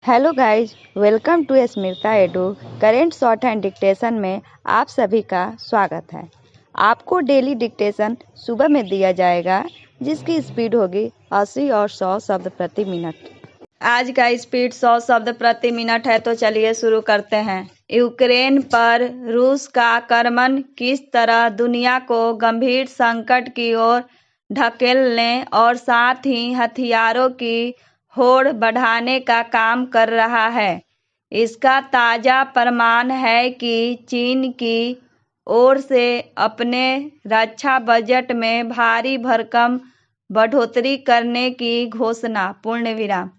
Hello guys, welcome to Smita Edu. Current shorthand dictation में आप सभी का स्वागत है। आपको डेली डिक्टेशन सुबह में दिया जाएगा, जिसकी स्पीड होगी 80 और 100 शब्द प्रति मिनट। आज का स्पीड 100 शब्द प्रति मिनट है, तो चलिए शुरू करते हैं। यूक्रेन पर रूस का आक्रमण किस तरह दुनिया को गंभीर संकट की ओर ढकेलने और साथ ही हथियारों की होड़ बढ़ाने का काम कर रहा है। इसका ताज़ा प्रमाण है कि चीन की ओर से अपने रक्षा बजट में भारी भरकम बढ़ोतरी करने की घोषणा। पूर्णविराम।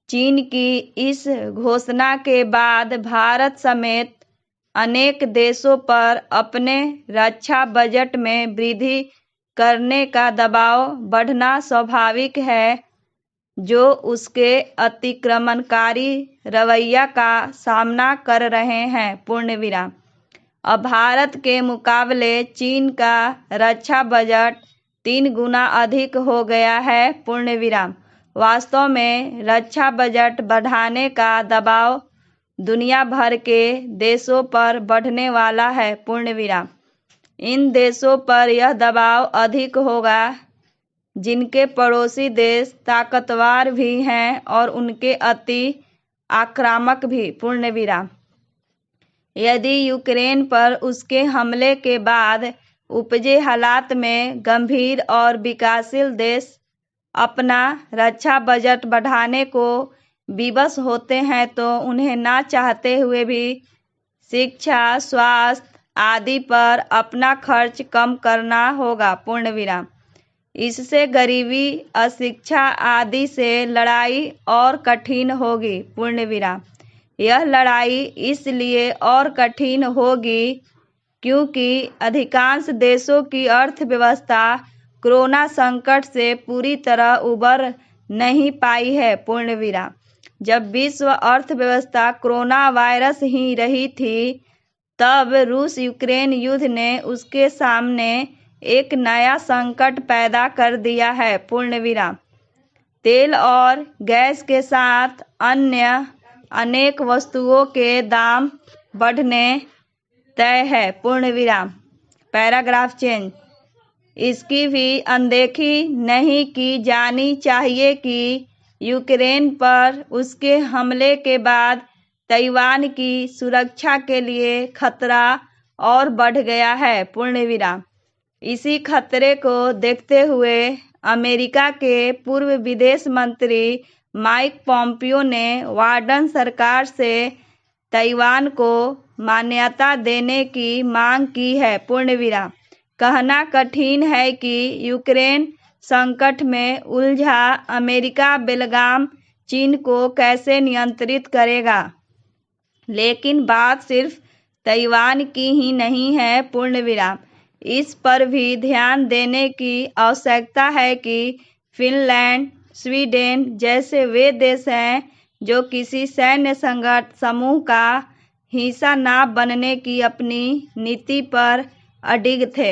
चीन की इस घोषणा के बाद भारत समेत अनेक देशों पर अपने रक्षा बजट में वृद्धि करने का दबाव बढ़ना स्वाभाविक है, जो उसके अतिक्रमणकारी रवैया का सामना कर रहे हैं। पूर्णविराम। अब भारत के मुकाबले चीन का रक्षा बजट 3 गुना अधिक हो गया है। पूर्णविराम। वास्तव में रक्षा बजट बढ़ाने का दबाव दुनिया भर के देशों पर बढ़ने वाला है। पूर्णविराम। इन देशों पर यह दबाव अधिक होगा जिनके पड़ोसी देश ताकतवर भी हैं और उनके अति आक्रामक भी। पूर्णविराम। यदि यूक्रेन पर उसके हमले के बाद उपजे हालात में गंभीर और विकासशील देश अपना रक्षा बजट बढ़ाने को विवश होते हैं, तो उन्हें ना चाहते हुए भी शिक्षा, स्वास्थ्य आदि पर अपना खर्च कम करना होगा। पूर्णविराम। इससे गरीबी, अशिक्षा आदि से लड़ाई और कठिन होगी। पूर्णविराम। यह लड़ाई इसलिए और कठिन होगी क्योंकि अधिकांश देशों की अर्थव्यवस्था कोरोना संकट से पूरी तरह उबर नहीं पाई है। पूर्णविराम। जब विश्व अर्थव्यवस्था कोरोना वायरस ही रही थी, तब रूस यूक्रेन युद्ध ने उसके सामने एक नया संकट पैदा कर दिया है। पूर्णविराम। तेल और गैस के साथ अन्य अनेक वस्तुओं के दाम बढ़ने तय है। पूर्णविराम। Paragraph change. इसकी भी अनदेखी नहीं की जानी चाहिए कि यूक्रेन पर उसके हमले के बाद ताइवान की सुरक्षा के लिए खतरा और बढ़ गया है। पूर्णविराम। इसी खतरे को देखते हुए अमेरिका के पूर्व विदेश मंत्री माइक पॉम्पियो ने वार्डन सरकार से ताइवान को मान्यता देने की मांग की है। पूर्णविराम। कहना कठिन है कि यूक्रेन संकट में उलझा अमेरिका बेलगाम चीन को कैसे नियंत्रित करेगा, लेकिन बात सिर्फ ताइवान की ही नहीं है। पूर्णविराम। इस पर भी ध्यान देने की आवश्यकता है कि फिनलैंड, स्वीडन जैसे वे देश हैं जो किसी सैन्य संगठन समूह का हिस्सा न बनने की अपनी नीति पर अडिग थे,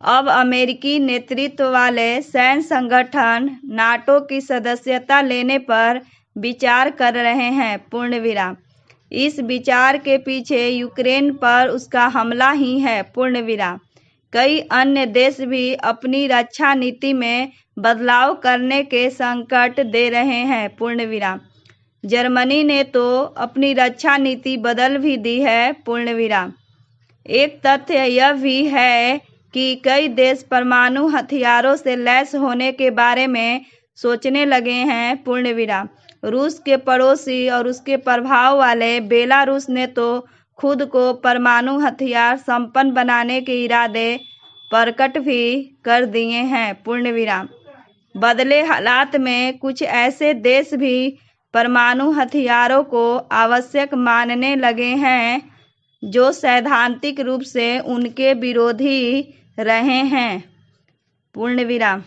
अब अमेरिकी नेतृत्व वाले सैन्य संगठन नाटो की सदस्यता लेने पर विचार कर रहे हैं। पूर्णविराम। इस विचार के पीछे यूक्रेन पर उसका हमला ही है। पूर्णविराम। कई अन्य देश भी अपनी रक्षा नीति में बदलाव करने के संकट दे रहे हैं। पूर्णविराम। जर्मनी ने तो अपनी रक्षा नीति बदल भी दी है। पूर्णविराम। एक तथ्य यह भी है कि कई देश परमाणु हथियारों से लैस होने के बारे में सोचने लगे हैं। पूर्णविराम। रूस के पड़ोसी और उसके प्रभाव वाले बेलारूस ने तो खुद को परमाणु हथियार संपन्न बनाने के इरादे प्रकट भी कर दिए हैं। पूर्णविराम। बदले हालात में कुछ ऐसे देश भी परमाणु हथियारों को आवश्यक मानने लगे हैं जो सैद्धांतिक रूप से उनके विरोधी रहे हैं। पूर्णविराम।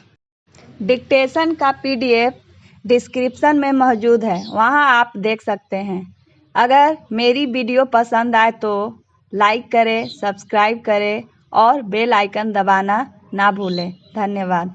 डिक्टेशन का PDF डिस्क्रिप्शन में मौजूद है, वहां आप देख सकते हैं। अगर मेरी वीडियो पसंद आए तो लाइक करें, सब्सक्राइब करें और बेल आइकन दबाना ना भूलें। धन्यवाद।